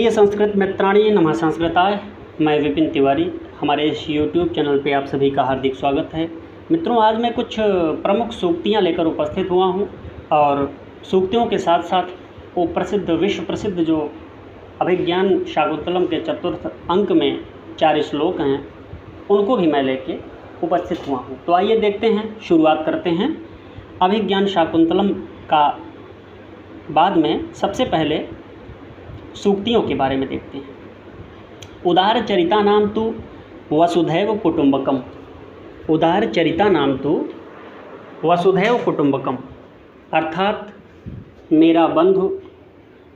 प्रिय संस्कृत मित्राणि नमः संस्कृताय। मैं विपिन तिवारी। हमारे इस YouTube चैनल पे आप सभी का हार्दिक स्वागत है। मित्रों, आज मैं कुछ प्रमुख सूक्तियाँ लेकर उपस्थित हुआ हूँ और सूक्तियों के साथ साथ वो विश्व प्रसिद्ध जो अभिज्ञान शाकुंतलम के चतुर्थ अंक में 4 श्लोक हैं उनको भी मैं लेके उपस्थित हुआ हूँ। तो आइए देखते हैं, शुरुआत करते हैं अभिज्ञान शाकुंतलम का। बाद में सबसे पहले सूक्तियों के बारे में देखते हैं। उदार चरिता नाम तो वसुधैव कुटुंबकम। उदार चरिता नाम तो वसुधैव कुटुंबकम, अर्थात मेरा बंधु,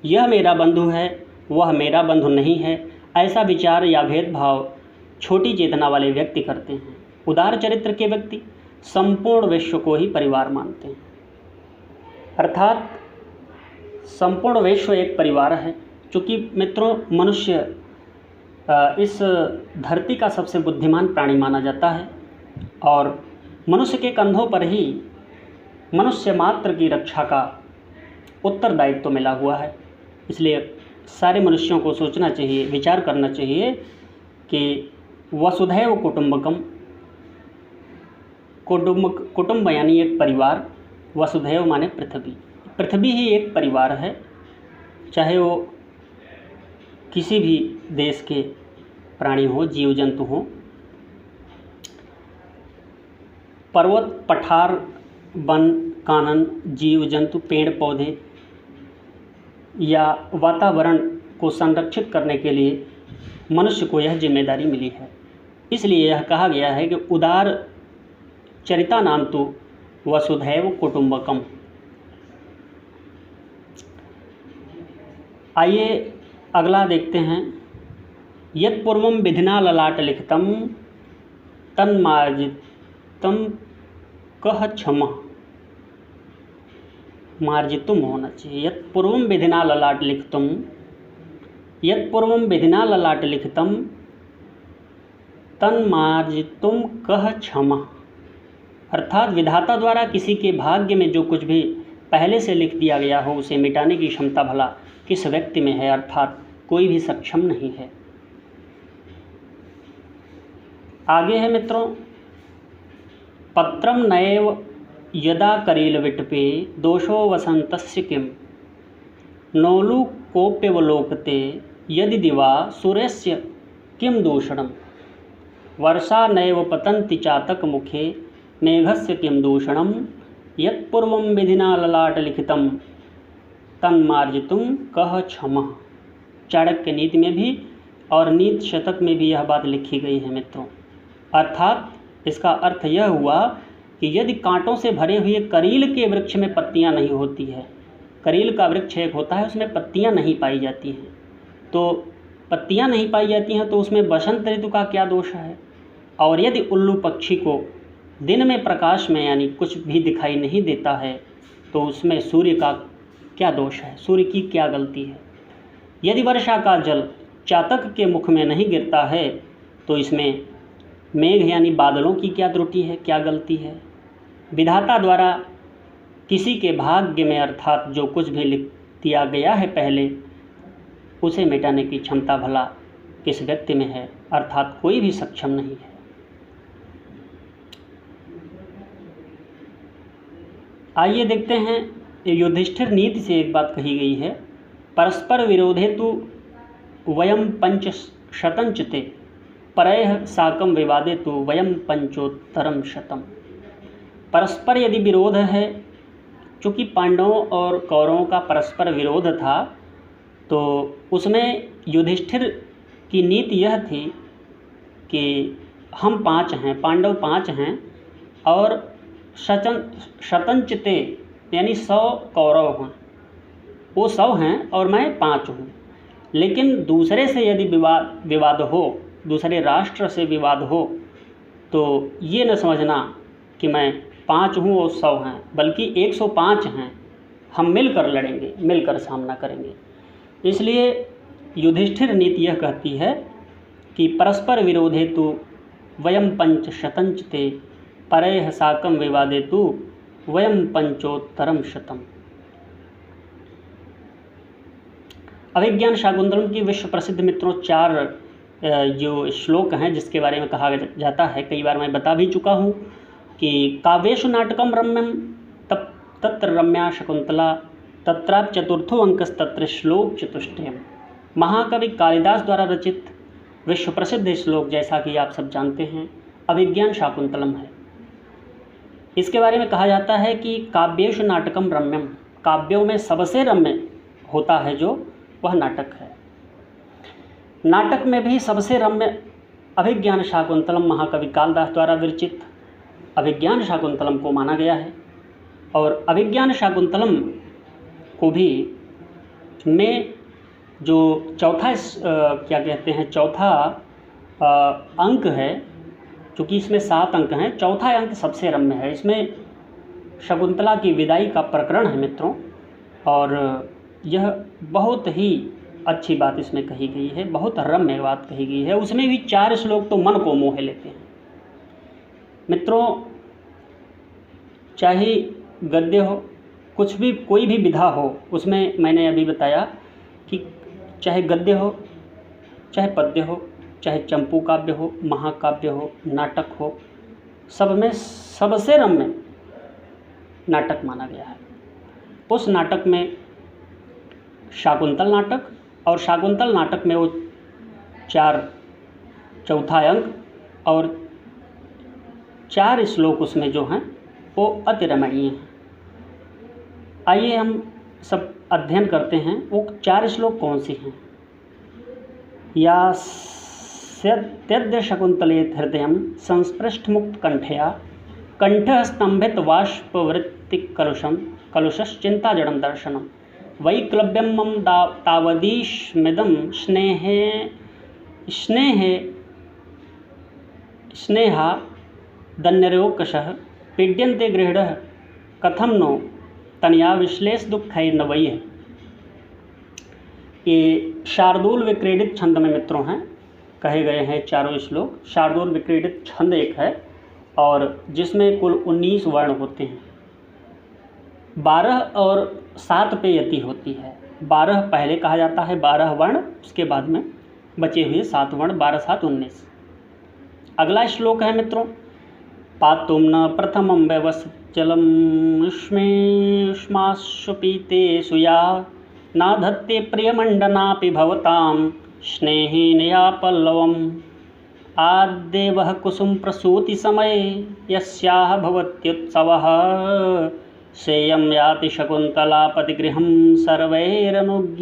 यह मेरा बंधु है, वह मेरा बंधु नहीं है, ऐसा विचार या भेदभाव छोटी चेतना वाले व्यक्ति करते हैं। उदार चरित्र के व्यक्ति संपूर्ण विश्व को ही परिवार मानते हैं, अर्थात संपूर्ण विश्व एक परिवार है। चूँकि मित्रों, मनुष्य इस धरती का सबसे बुद्धिमान प्राणी माना जाता है और मनुष्य के कंधों पर ही मनुष्य मात्र की रक्षा का उत्तरदायित्व तो मिला हुआ है। इसलिए सारे मनुष्यों को सोचना चाहिए, विचार करना चाहिए कि वसुधैव कुटुंबकम, कुटुंब यानी एक परिवार, वसुधैव माने पृथ्वी, पृथ्वी ही एक परिवार है। चाहे वो किसी भी देश के प्राणी हो, जीव जंतु हो, पर्वत पठार वन कानन जीव जंतु पेड़ पौधे या वातावरण को संरक्षित करने के लिए मनुष्य को यह जिम्मेदारी मिली है। इसलिए यह कहा गया है कि उदार चरिता नाम तो वसुधैव कुटुंबकम। आइए अगला देखते हैं। यत् पूर्वम विधिना ललाट लिखितम तन्मार्जितम कह क्षमा। मार्जितुम होना चाहिए। यत् पूर्वम विधिना ललाट लिखितम, यत् पूर्वम विधिना ललाट लिखितम तन्मार्जितुम कह क्षमा, अर्थात विधाता द्वारा किसी के भाग्य में जो कुछ भी पहले से लिख दिया गया हो उसे मिटाने की क्षमता भला किस व्यक्ति में है, अर्थात कोई भी सक्षम नहीं है। आगे है मित्रों, पत्रम नैव यदा करेल विटपे दोषो वसंतस्य किम नौलु कोप्यवलोकते यदि दिवा सूर्यस्य किम दूषणम वर्षा नैव पतन्ति चातक मुखे मेघस्य किम दूषणम यत् पूर्वम विधिना ललाट लिखितम तन्मार्जितुम कह क्षमा। चाणक्य नीति में भी और नीति शतक में भी यह बात लिखी गई है मित्रों। अर्थात इसका अर्थ यह हुआ कि यदि कांटों से भरे हुए करील के वृक्ष में पत्तियां नहीं होती है, करील का वृक्ष एक होता है, उसमें पत्तियां नहीं पाई जाती हैं, तो पत्तियां नहीं पाई जाती हैं तो उसमें बसंत ऋतु का क्या दोष है। और यदि उल्लू पक्षी को दिन में प्रकाश में यानी कुछ भी दिखाई नहीं देता है तो उसमें सूर्य का क्या दोष है, सूर्य की क्या गलती है। यदि वर्षा का जल चातक के मुख में नहीं गिरता है तो इसमें मेघ यानी बादलों की क्या त्रुटि है, क्या गलती है। विधाता द्वारा किसी के भाग्य में अर्थात जो कुछ भी लिख दिया गया है पहले, उसे मिटाने की क्षमता भला किस व्यक्ति में है, अर्थात कोई भी सक्षम नहीं है। आइए देखते हैं, युधिष्ठिर नीति से एक बात कही गई है। परस्पर विरोधे तो वयम पंच शतंचते परयः साकम विवादे तो वयम पंचोत्तरम शतम। परस्पर यदि विरोध है, चूँकि पांडवों और कौरवों का परस्पर विरोध था, तो उसमें युधिष्ठिर की नीति यह थी कि हम 5 हैं, पांडव 5 हैं और शतंचते यानी 100 कौरव हैं, वो 100 हैं और मैं 5 हूँ। लेकिन दूसरे से यदि विवाद हो, दूसरे राष्ट्र से विवाद हो, तो ये न समझना कि मैं 5 हूँ और 100 हैं, बल्कि 105 हैं। हम मिलकर लड़ेंगे, मिलकर सामना करेंगे। इसलिए युधिष्ठिर नीति यह कहती है कि परस्पर विरोधे तो वयम पंच शतंचते परयः साकम विवादे तो वयम पंचोत्तरम शतम। अभिज्ञान शाकुंतलम की विश्व प्रसिद्ध मित्रों 4 जो श्लोक हैं जिसके बारे में कहा जाता है, कई बार मैं बता भी चुका हूँ कि काव्येषु नाटकम रम्यम तत्र रम्या शकुंतला तत्राप चतुर्थो अंकस्तत्र श्लोक चतुष्टयम। महाकवि कालिदास द्वारा रचित विश्व प्रसिद्ध श्लोक, जैसा कि आप सब जानते हैं, अभिज्ञान शाकुंतलम है। इसके बारे में कहा जाता है कि काव्येषु नाटकम रम्यम, काव्यों में सबसे रम्य होता है जो वह नाटक है। नाटक में भी सबसे रम्य अभिज्ञान शाकुंतलम महाकवि कालिदास द्वारा विरचित अभिज्ञान शाकुंतलम को माना गया है। और अभिज्ञान शाकुंतलम को भी में जो चौथा अंक है, चूँकि इसमें 7 अंक हैं, चौथा अंक सबसे रम्य है। इसमें शकुंतला की विदाई का प्रकरण है मित्रों, और यह बहुत ही अच्छी बात इसमें कही गई है, बहुत रम्य बात कही गई है। उसमें भी 4 श्लोक तो मन को मोह लेते हैं मित्रों। चाहे गद्य हो, कुछ भी, कोई भी विधा हो, उसमें मैंने अभी बताया कि चाहे गद्य हो, चाहे पद्य हो, चाहे चंपू काव्य हो, महाकाव्य हो, नाटक हो, सब में सबसे रम्य नाटक माना गया है। उस नाटक में शाकुंतल नाटक, और शाकुंतल नाटक में वो 4 चौथा अंक और 4 श्लोक उसमें जो हैं वो अति रमणीय हैं। आइए हम सब अध्ययन करते हैं वो 4 श्लोक कौन से हैं। या त्यद्य शकुंतलेत हृदयम संस्पृष्ट मुक्त कंठया कंठः स्तंभित बाष्पवृत्ति कलुषश्चिंता जड़म दर्शनम वैक्लव्यम मम तावदीशमिदं स्नेहा दन्यरोकशः पीड्यन्ते गृहणः कथम नो तनया विश्लेष दुःखैर्न वै। ये शार्दूल विक्रीडित छंद में मित्रों हैं, कहे गए हैं 4 श्लोक। शार्दूल विक्रीडित छंद एक है और जिसमें कुल 19 वर्ण होते हैं। 12 और 7 पे यति होती है। 12 पहले कहा जाता है, 12 वर्ण, उसके बाद में बचे हुए 7 वर्ण, 12 7 19। अगला श्लोक है मित्रों, पातुम न प्रथमं व्यवसचलम युष्माशुपीते सुया नाधत्ते प्रियमंडनापि भवतां स्नेहिनया पल्लवम् आद्देवः कुसुम प्रसूति समये यस्याः भवत्युत्सवः सेयं याति शकुंतला पतिगृहं सर्वैरनुज्ञायताम्।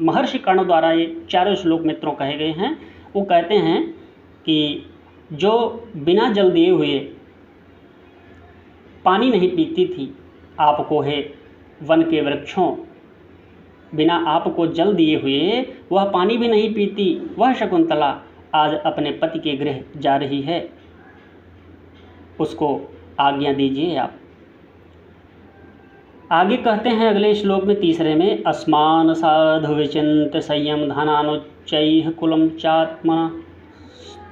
महर्षि कर्ण द्वारा ये 4 श्लोक मित्रों कहे गए हैं। वो कहते हैं कि जो बिना जल दिए हुए पानी नहीं पीती थी, आपको है वन के वृक्षों, बिना आपको जल दिए हुए वह पानी भी नहीं पीती, वह शकुंतला आज अपने पति के गृह जा रही है, उसको आज्ञा दीजिए आप। आगे कहते हैं अगले श्लोक में, तीसरे में, अस्मान साधु विचिन्त्य संयम धनानुच्चैः कुलं चात्मना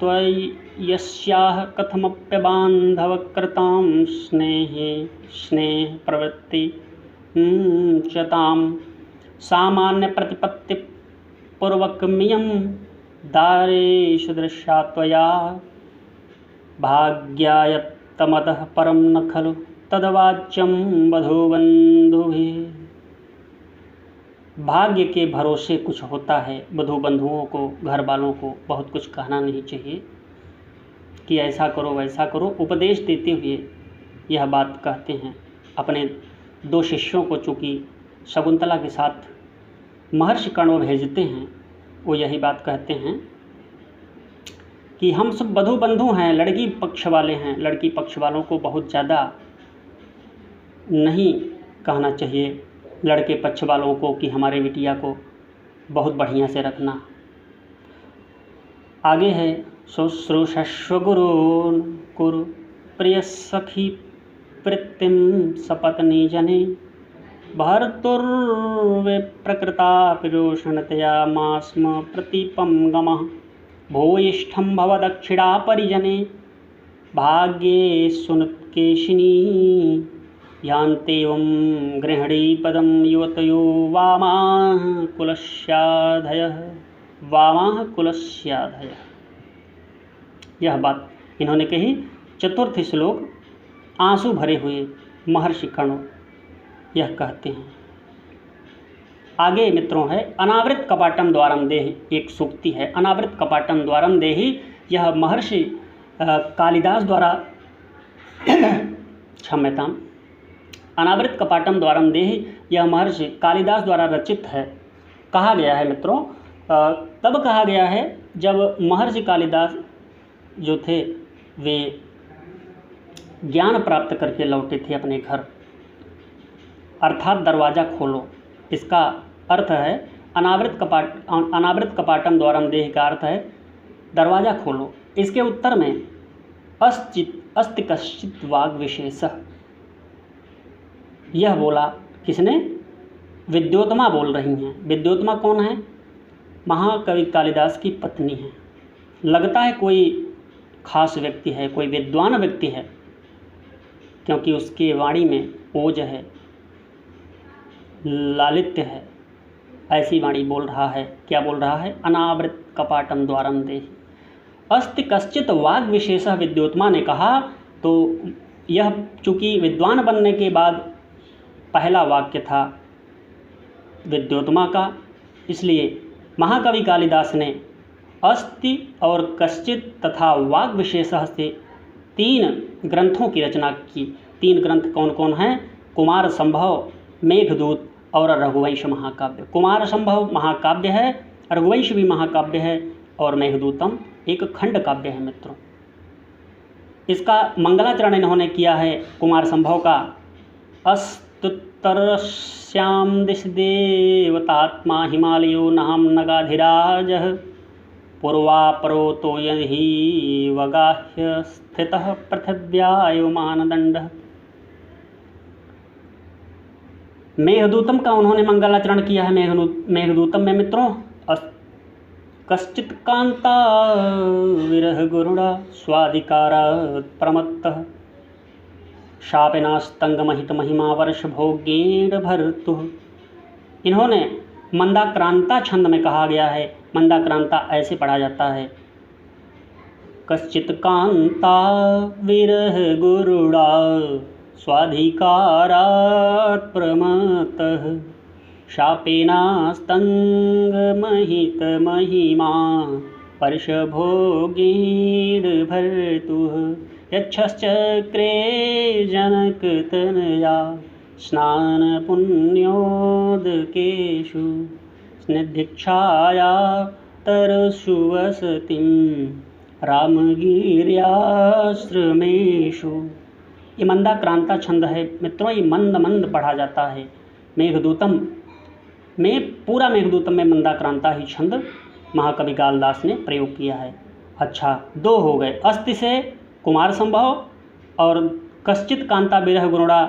त्वयस्याः कथमप्यबान्धव कृतां स्नेह प्रवृत्ति चताम सामान्य प्रतिपत्ति पूर्वकमियं दारेषु दृश्या त्वया भाग्यायत्तमतः परम न खलु तदवाच्यम वधूबंधुभिः। भाग्य के भरोसे कुछ होता है, वधू बंधुओं को, घर वालों को बहुत कुछ कहना नहीं चाहिए कि ऐसा करो वैसा करो। उपदेश देते हुए यह बात कहते हैं अपने 2 शिष्यों को, चूँकि शकुंतला के साथ महर्षि कर्ण भेजते हैं, वो यही बात कहते हैं कि हम सब वधू बंधु हैं, लड़की पक्ष वाले हैं। लड़की पक्ष वालों को बहुत ज़्यादा नहीं कहना चाहिए, लड़के पक्ष वालों को, कि हमारे बिटिया को बहुत बढ़िया से रखना। आगे है, शुश्रूषस्व गुरून् कुरु प्रिय सखी प्रीतिम सपत्नी जने भर्तुर्वे प्रकृता पिरोषणतया मास्म प्रतीपम गमः भूयिष्ठं भव दक्षिणा परिजने भाग्ये सुनुत्केशिनी यान्तेवं गृह्णीपदं युवतयो वामाः कुलस्याधयः। वामाः कुलस्याधयः, यह बात इन्होंने कही। चतुर्थ श्लोक आंसू भरे हुए महर्षि कर्ण यह कहते हैं। आगे मित्रों है अनावृत कपाटम द्वारम देहि, एक सूक्ति है अनावृत कपाटम द्वारम देहि। यह महर्षि कालिदास द्वारा क्षम्यताम, अनावृत कपाटम द्वारम देहि यह महर्षि कालिदास द्वारा रचित है। कहा गया है मित्रों, तब कहा गया है जब महर्षि कालिदास जो थे वे ज्ञान प्राप्त करके लौटे थे अपने घर, अर्थात दरवाज़ा खोलो। इसका अर्थ है अनावृत कपाटम द्वारम देहि का अर्थ है दरवाज़ा खोलो। इसके उत्तर में अस्ति कश्चित वाग विशेषः, यह बोला किसने? विद्योत्मा बोल रही हैं। विद्योत्मा कौन है? महाकवि कालिदास की पत्नी है। लगता है कोई खास व्यक्ति है, कोई विद्वान व्यक्ति है, क्योंकि उसके वाणी में ओज है, लालित्य है, ऐसी वाणी बोल रहा है। क्या बोल रहा है? अनावृत कपाटम द्वारम देहि। अस्ति कश्चित वाग विशेषः, विद्योत्मा ने कहा। तो यह चूँकि विद्वान बनने के बाद पहला वाक्य था विद्योत्मा का, इसलिए महाकवि कालिदास ने अस्ति और कश्चित तथा वाग विशेषः से 3 ग्रंथों की रचना की। 3 ग्रंथ कौन कौन हैं? कुमार संभव, मेघदूत और रघुवंश महाकाव्य। कुमार संभव महाकाव्य है, रघुवंश भी महाकाव्य है और मेघदूतम एक खंड काव्य है मित्रों। इसका मंगलाचरण इन्होंने किया है कुमार संभव का। अस्तुत्तरस्यां दिश देवतात्मा हिमालयो नाम नगाधिराजः पूर्वापरो तो यही वगाह्य स्थितः पृथिव्यायो मानदंडः। मेघदूतम का उन्होंने मंगलाचरण किया है। मेघदूतम में मित्रों कश्चित कांता विरह गुरुड़ा स्वाधिकारात् प्रमत्तः शापेनास्तंगमहित महिमा वर्ष भोगेण भर्तुः। इन्होंने मंदाक्रांता छंद में कहा गया है। मंदाक्रांता ऐसे पढ़ा जाता है, कश्चित कांता विरह गुरुड़ा स्वाधिकारात् प्रमत्तः शापेनास्तंगमहित महिमा वर्षभोगेण भर्तुः। यच्छश्चक्रे जनकतनया स्नानपुण्योदकेषु स्निग्धच्छाया तरसु वसतिं रामगिर्याश्रमेषु। ये मंदाक्रांता छंद है मित्रों, ये मंद मंद पढ़ा जाता है। मेघदूतम में, पूरा मेघदूतम में मंदाक्रांता ही छंद महाकवि कालिदास ने प्रयोग किया है। अच्छा, 2 हो गए। अस्ति से कुमार संभव और कश्चित कांता विरह गुरुड़ा,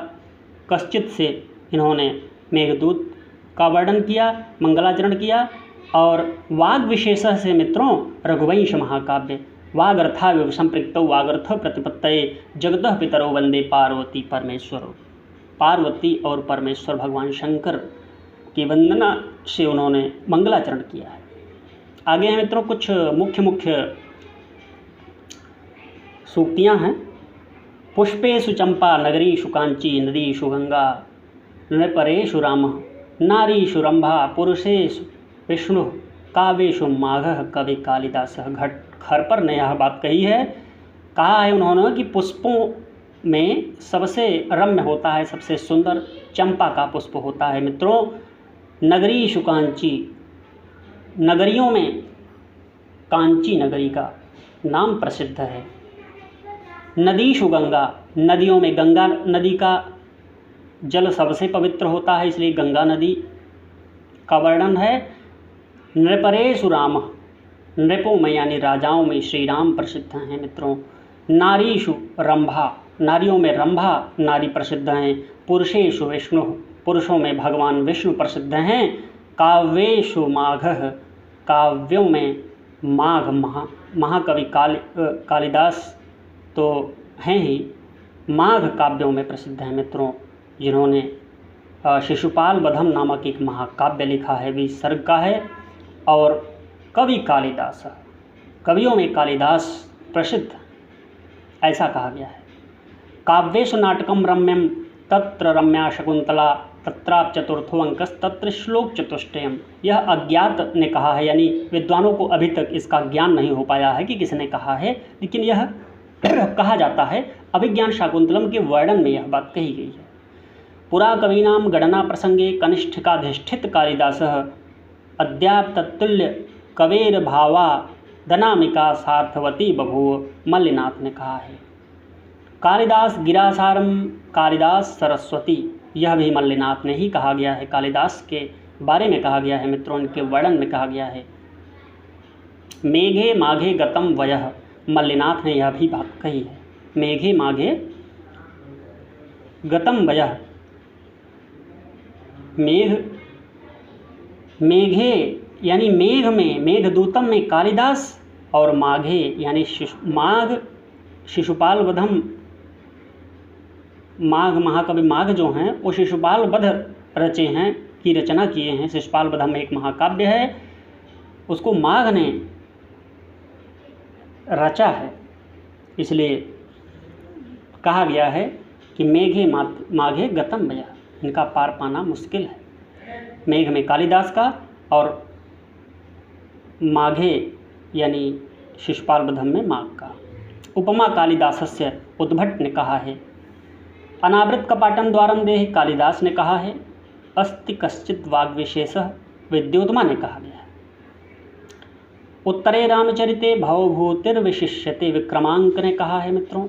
कश्चित से इन्होंने मेघदूत का वर्णन किया, मंगलाचरण किया। और वाग विशेषः से मित्रों रघुवंश महाकाव्य। वागर्थाविव संपृक्तौ वागर्थ प्रतिपत्तये जगतः पितरो वंदे पार्वती परमेश्वरो। पार्वती और परमेश्वर भगवान शंकर की वंदना से उन्होंने मंगलाचरण किया है। आगे हैं मित्रों कुछ मुख्य सूक्तियाँ हैं। पुष्पेषु चंपा नगरीषु कांची नदीषु गंगा नृपरेषु रामः नारीषु रंभा पुरुषेषु विष्णु काव्येषु माघः कवि कालिदासः। खरपर ने यह बात कही है। कहा है उन्होंने कि पुष्पों में सबसे रम्य होता है, सबसे सुंदर चंपा का पुष्प होता है मित्रों। नगरीषु कांची, नगरियों में कांची नगरी का नाम प्रसिद्ध है। नदीषु गंगा, नदियों में गंगा नदी का जल सबसे पवित्र होता है, इसलिए गंगा नदी का वर्णन है। नृपरेषु रामः, नृपों में यानी राजाओं में श्री राम प्रसिद्ध हैं मित्रों। नारीषु रंभा, नारियों में रंभा नारी प्रसिद्ध हैं। पुरुषेषु विष्णु, पुरुषों में भगवान विष्णु प्रसिद्ध हैं। काव्येषु माघः, काव्यों में माघ महाकवि कालिदास तो हैं ही, माघ काव्यों में प्रसिद्ध हैं मित्रों। जिन्होंने शिशुपाल वधम नामक एक महाकाव्य लिखा है, भी सर्ग का है। और कवि कालिदास, कवियों में कालिदास प्रसिद्ध, ऐसा कहा गया है। काव्येषु नाटकम रम्यम तत्र रम्या शकुंतला तत्राप चतुर्थो अंकस तत्र श्लोक चतुष्टयम। यह अज्ञात ने कहा है, यानी विद्वानों को अभी तक इसका ज्ञान नहीं हो पाया है कि किसने कहा है, लेकिन यह कहा जाता है। अभिज्ञान शाकुंतलम के वर्णन में यह बात कही गई है। पुरा कवीनाम गणना प्रसंगे कनिष्ठिकाधिष्ठित कालिदासः अद्याप तत्तुल्य कवेर भावा दनामिका सार्थवती बभूव। मल्लिनाथ ने कहा है। कालिदास गिरासारम कालिदास सरस्वती, यह भी मल्लिनाथ ने ही कहा गया है। कालिदास के बारे में कहा गया है मित्रों, इनके वर्णन में कहा गया है। मेघे माघे गतम वयः, मल्लिनाथ ने यह भी बात कही है। मेघे माघे गतम वयः, मेघे यानी मेघ में, मेघदूतम में कालिदास, और माघे यानी माघ शिशुपाल वधम, माघ महाकवि माघ जो हैं वो शिशुपाल वध रचे हैं, की रचना किए हैं। शिशुपाल वधम एक महाकाव्य है, उसको माघ ने रचा है, इसलिए कहा गया है कि मेघे माघे गतम वयः, इनका पार पाना मुश्किल है। मेघ में कालिदास का और माघे यानी शिशुपाल वधम में माघ का। उपमा कालिदासस्य, उद्भट ने कहा है। अनावृत कपाटम द्वारम देहि, कालिदास ने कहा है। अस्ति कश्चित् वाग्विशेषः, विद्योत्मा ने कहा गया है। उत्तरे रामचरिते भवभूतिर्विशिष्यते, विक्रमांक ने कहा है मित्रों।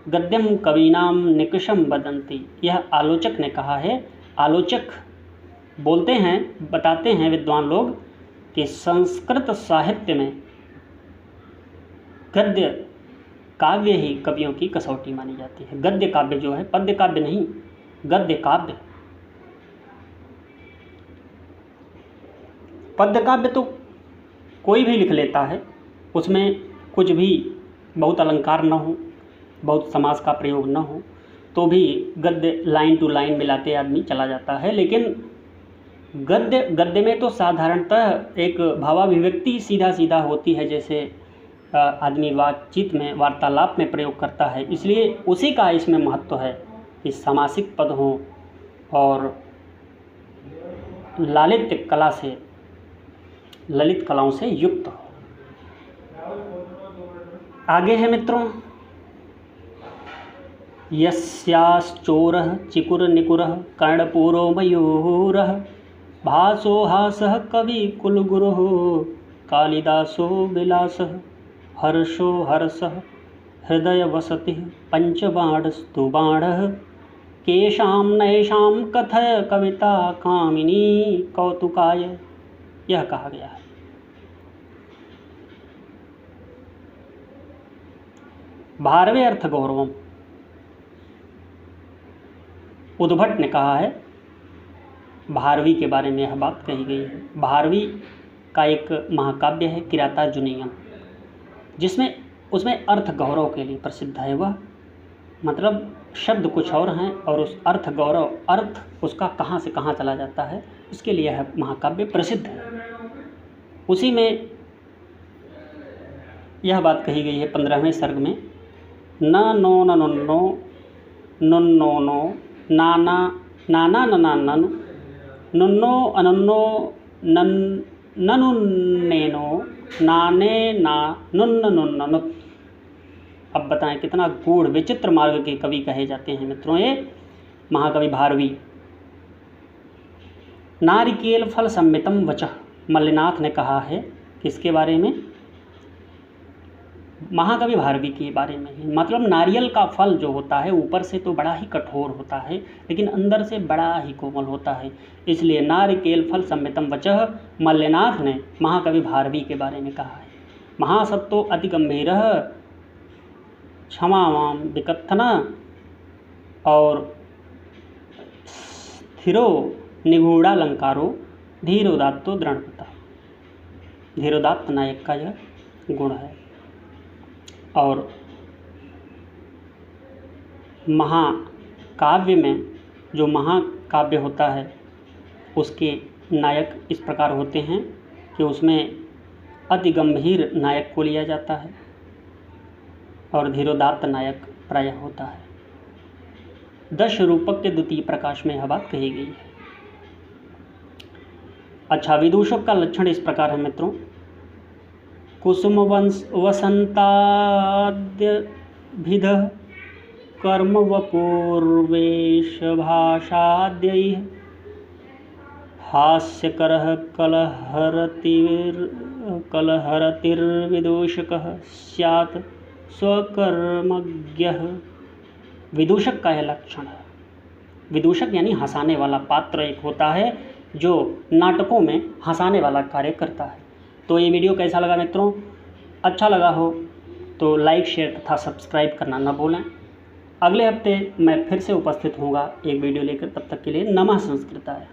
गद्यम कवीनाम निकषम वदन्ति, यह आलोचक ने कहा है। आलोचक बोलते हैं, बताते हैं विद्वान लोग कि संस्कृत साहित्य में गद्य काव्य ही कवियों की कसौटी मानी जाती है। गद्य काव्य जो है, पद्य काव्य नहीं, गद्य काव्य। पद्य काव्य तो कोई भी लिख लेता है, उसमें कुछ भी बहुत अलंकार न हो, बहुत समास का प्रयोग न हो, तो भी गद्य लाइन टू लाइन मिलाते आदमी चला जाता है। लेकिन गद्य में तो साधारणतः एक भावाभिव्यक्ति सीधा सीधा होती है, जैसे आदमी बातचीत में, वार्तालाप में प्रयोग करता है, इसलिए उसी का इसमें महत्व है कि सामासिक पद हों और ललित कलाओं से युक्त हो। आगे है मित्रों, यस्याश्चोरः चिकुरनिकुरः कर्णपूरो मयूरः भासो हासः कविकुलगुरुः कालिदासो विलासः हर्षो हर्षः हृदयवसतिः पंचबाणस्तु बाणः केषां नैषां कथय कविता कामिनी कौतुकाय, यह कहा गया है। भारवे अर्थ गौरवम, उद्भट ने कहा है। भारवी के बारे में यह बात कही गई है। भारवी का एक महाकाव्य है किरातार्जुनीयम, जिसमें उसमें अर्थ गौरव के लिए प्रसिद्ध है। वह मतलब शब्द कुछ और हैं और उस अर्थ गौरव, अर्थ उसका कहाँ से कहाँ चला जाता है, इसके लिए यह महाकाव्य प्रसिद्ध है। उसी में यह बात कही गई है 15वें सर्ग में। न नो न नुन्नो नुन्नो नो नाना नाना नना ननु नुन्नो अनन्नो नन ननुन्नेनो नाने ना नुन्न नुन्न नुत। अब बताएं कितना गूढ़ विचित्र मार्ग के कवि कहे जाते हैं मित्रों ये महाकवि भारवी। नारिकेल फल सम्मितम वचः, मल्लिनाथ ने कहा है किसके बारे में, महाकवि भारवी के बारे में ही। मतलब नारियल का फल जो होता है ऊपर से तो बड़ा ही कठोर होता है, लेकिन अंदर से बड़ा ही कोमल होता है, इसलिए नारिकेल फल सम्मितम वचः मल्लिनाथ ने महाकवि भारवी के बारे में कहा है। महासत्तो अति गंभीरः क्षमावाम विकथना और स्थिरो निगूढ़ालंकारो धीरोदात्तो दृढ़ता। धीरोदात्त नायक का यह गुण है। और महाकाव्य में जो महाकाव्य होता है उसके नायक इस प्रकार होते हैं कि उसमें अति गंभीर नायक को लिया जाता है और धीरोदात्त नायक प्रायः होता है। दश रूपक के द्वितीय प्रकाश में यह बात कही गई है। अच्छा, विदूषक का लक्षण इस प्रकार है मित्रों। कुसुम वसंताद्यभिध कर्म वपूर्वेश भाषाद्यैः हास्यकरः कलहरतिर्विदूषकः स्यात् स्वकर्मज्ञः। विदूषक का यह लक्षण है। विदूषक यानी हंसाने वाला पात्र एक होता है जो नाटकों में हंसाने वाला कार्य करता है। तो ये वीडियो कैसा लगा मित्रों? अच्छा लगा हो तो लाइक, शेयर तथा सब्सक्राइब करना न भूलें। अगले हफ्ते मैं फिर से उपस्थित होऊंगा एक वीडियो लेकर। तब तक के लिए नमः संस्कृताय।